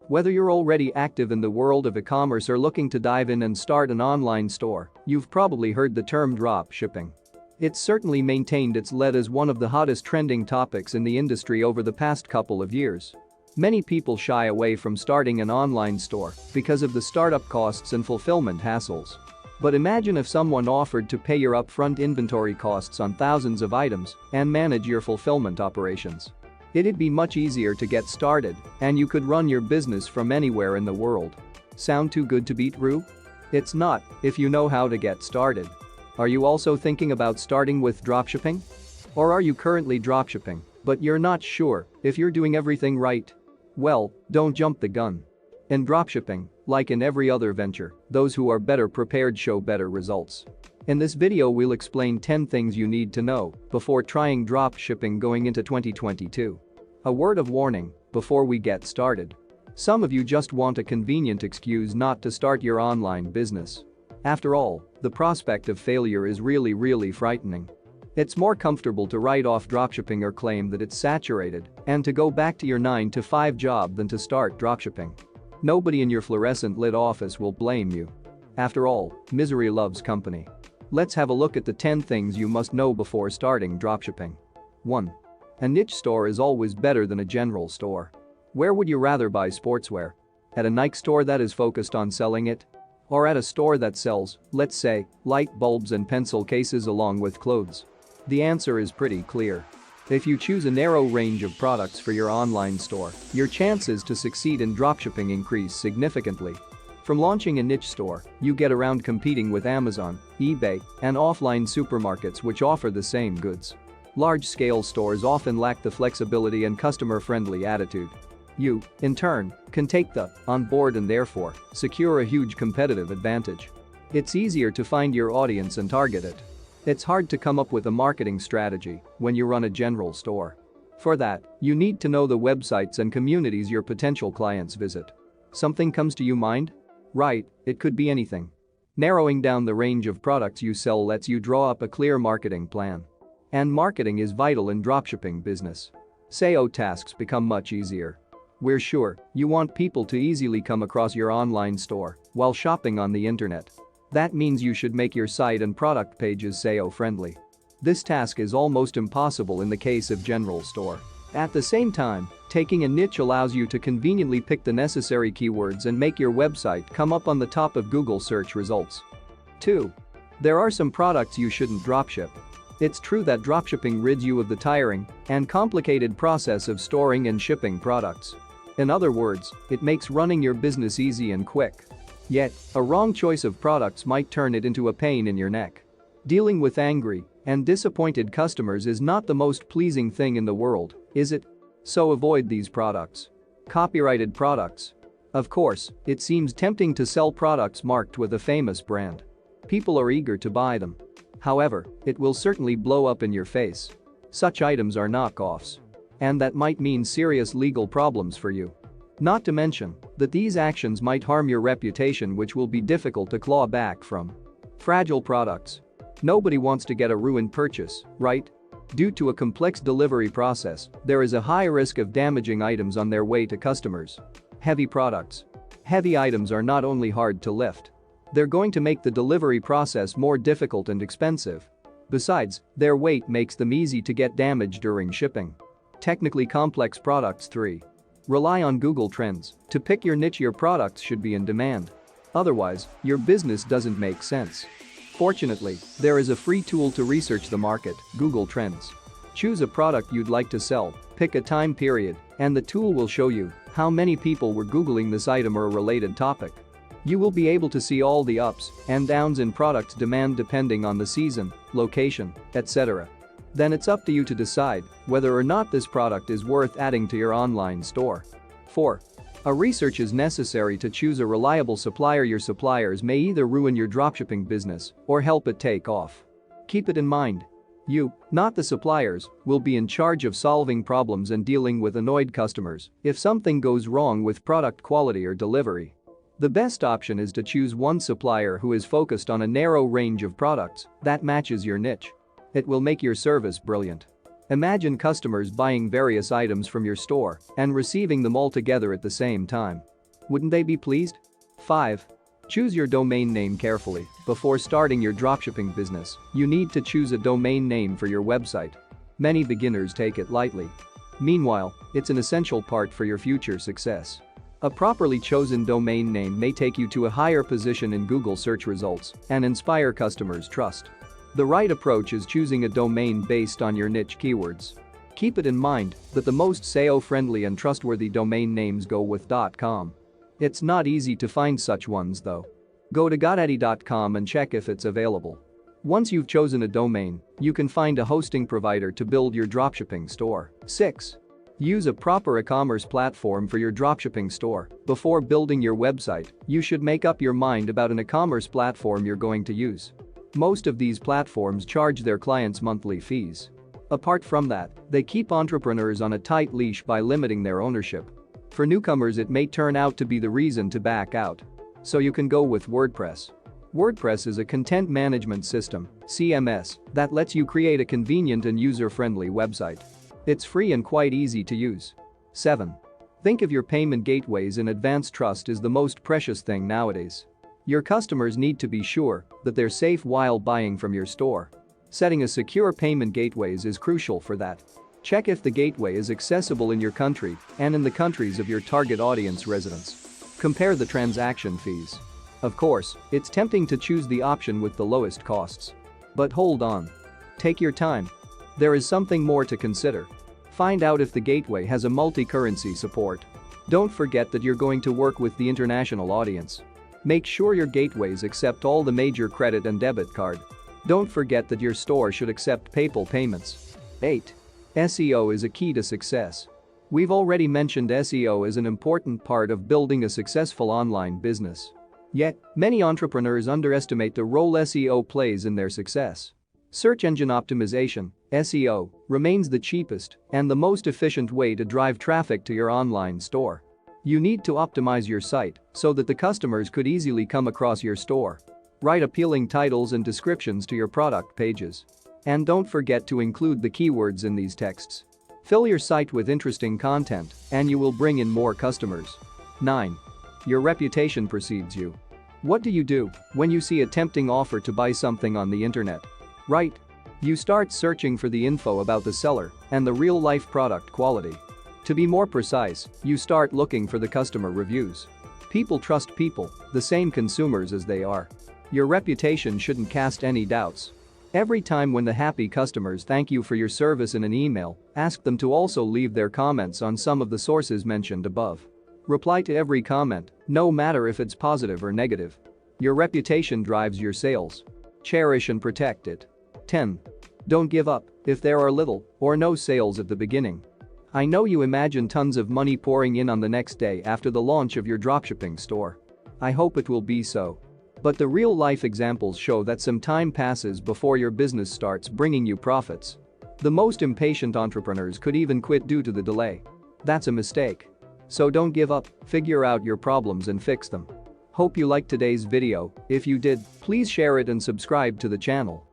Whether you're already active in the world of e-commerce or looking to dive in and start an online store, you've probably heard the term drop shipping. It's certainly maintained its lead as one of the hottest trending topics in the industry over the past couple of years. Many people shy away from starting an online store because of the startup costs and fulfillment hassles. But imagine if someone offered to pay your upfront inventory costs on thousands of items and manage your fulfillment operations. It'd be much easier to get started, and you could run your business from anywhere in the world. Sound too good to be true? It's not, if you know how to get started. Are you also thinking about starting with dropshipping? Or are you currently dropshipping, but you're not sure if you're doing everything right? Well, don't jump the gun. In dropshipping, like in every other venture, those who are better prepared show better results. In this video we'll explain 10 things you need to know before trying dropshipping going into 2022. A word of warning before we get started. Some of you just want a convenient excuse not to start your online business. After all, the prospect of failure is really frightening. It's more comfortable to write off dropshipping or claim that it's saturated and to go back to your 9-to-5 job than to start dropshipping. Nobody in your fluorescent lit office will blame you. After all, misery loves company. Let's have a look at the 10 things you must know before starting dropshipping. 1. A niche store is always better than a general store. Where would you rather buy sportswear? At a Nike store that is focused on selling it? Or at a store that sells, let's say, light bulbs and pencil cases along with clothes? The answer is pretty clear. If you choose a narrow range of products for your online store, your chances to succeed in dropshipping increase significantly. From launching a niche store, you get around competing with Amazon, eBay, and offline supermarkets which offer the same goods. Large-scale stores often lack the flexibility and customer-friendly attitude. You, in turn, can take the on board and therefore secure a huge competitive advantage. It's easier to find your audience and target it. It's hard to come up with a marketing strategy when you run a general store. For that, you need to know the websites and communities your potential clients visit. Something comes to your mind? Right, it could be anything. Narrowing down the range of products you sell lets you draw up a clear marketing plan. And marketing is vital in dropshipping business. Sayo tasks become much easier. We're sure you want people to easily come across your online store while shopping on the internet. That means you should make your site and product pages Sayo friendly. This task is almost impossible in the case of general store. At the same time, taking a niche allows you to conveniently pick the necessary keywords and make your website come up on the top of Google search results. 2. There are some products you shouldn't dropship. It's true that dropshipping rids you of the tiring and complicated process of storing and shipping products. In other words, it makes running your business easy and quick. Yet, a wrong choice of products might turn it into a pain in your neck. Dealing with angry and disappointed customers is not the most pleasing thing in the world, is it? So avoid these products. Copyrighted products. Of course, it seems tempting to sell products marked with a famous brand. People are eager to buy them. However, it will certainly blow up in your face. Such items are knockoffs. And that might mean serious legal problems for you. Not to mention that these actions might harm your reputation, which will be difficult to claw back from. Fragile products. Nobody wants to get a ruined purchase, right? Due to a complex delivery process, there is a high risk of damaging items on their way to customers. Heavy products. Heavy items are not only hard to lift. They're going to make the delivery process more difficult and expensive. Besides, their weight makes them easy to get damaged during shipping. Technically complex products. 3. Rely on Google Trends to pick your niche. Your products should be in demand. Otherwise, your business doesn't make sense. Fortunately, there is a free tool to research the market, Google Trends. Choose a product you'd like to sell, pick a time period, and the tool will show you how many people were Googling this item or a related topic. You will be able to see all the ups and downs in product demand depending on the season, location, etc. Then it's up to you to decide whether or not this product is worth adding to your online store. 4. A research is necessary to choose a reliable supplier. Your suppliers may either ruin your dropshipping business or help it take off. Keep it in mind. You, not the suppliers, will be in charge of solving problems and dealing with annoyed customers if something goes wrong with product quality or delivery. The best option is to choose one supplier who is focused on a narrow range of products that matches your niche. It will make your service brilliant. Imagine customers buying various items from your store and receiving them all together at the same time. Wouldn't they be pleased? 5. Choose your domain name carefully. Before starting your dropshipping business, you need to choose a domain name for your website. Many beginners take it lightly. Meanwhile, it's an essential part for your future success. A properly chosen domain name may take you to a higher position in Google search results and inspire customers' trust. The right approach is choosing a domain based on your niche keywords. Keep it in mind that the most SEO-friendly and trustworthy domain names go with .com. It's not easy to find such ones though. Go to GoDaddy.com and check if it's available. Once you've chosen a domain, you can find a hosting provider to build your dropshipping store. 6. Use a proper e-commerce platform for your dropshipping store. Before building your website, you should make up your mind about an e-commerce platform you're going to use. Most of these platforms charge their clients monthly fees. Apart from that, they keep entrepreneurs on a tight leash by limiting their ownership. For newcomers, it may turn out to be the reason to back out. So you can go with WordPress. WordPress is a content management system, CMS, that lets you create a convenient and user-friendly website. It's free and quite easy to use. 7. Think of your payment gateways in advance. Trust is the most precious thing nowadays. Your customers need to be sure that they're safe while buying from your store. Setting a secure payment gateways is crucial for that. Check if the gateway is accessible in your country and in the countries of your target audience residents. Compare the transaction fees. Of course, it's tempting to choose the option with the lowest costs. But hold on. Take your time. There is something more to consider. Find out if the gateway has a multi-currency support. Don't forget that you're going to work with the international audience. Make sure your gateways accept all the major credit and debit card. Don't forget that your store should accept PayPal payments. 8. SEO is a key to success. We've already mentioned SEO as an important part of building a successful online business. Yet, many entrepreneurs underestimate the role SEO plays in their success. Search engine optimization, SEO, remains the cheapest and the most efficient way to drive traffic to your online store. You need to optimize your site so that the customers could easily come across your store. Write appealing titles and descriptions to your product pages. And don't forget to include the keywords in these texts. Fill your site with interesting content and you will bring in more customers. 9. Your reputation precedes you. What do you do when you see a tempting offer to buy something on the internet? Right. You start searching for the info about the seller and the real-life product quality. To be more precise, you start looking for the customer reviews. People trust people, the same consumers as they are. Your reputation shouldn't cast any doubts. Every time when the happy customers thank you for your service in an email, ask them to also leave their comments on some of the sources mentioned above. Reply to every comment, no matter if it's positive or negative. Your reputation drives your sales. Cherish and protect it. 10. Don't give up if there are little or no sales at the beginning. I know you imagine tons of money pouring in on the next day after the launch of your dropshipping store. I hope it will be so. But the real-life examples show that some time passes before your business starts bringing you profits. The most impatient entrepreneurs could even quit due to the delay. That's a mistake. So don't give up, figure out your problems and fix them. Hope you liked today's video. If you did, please share it and subscribe to the channel.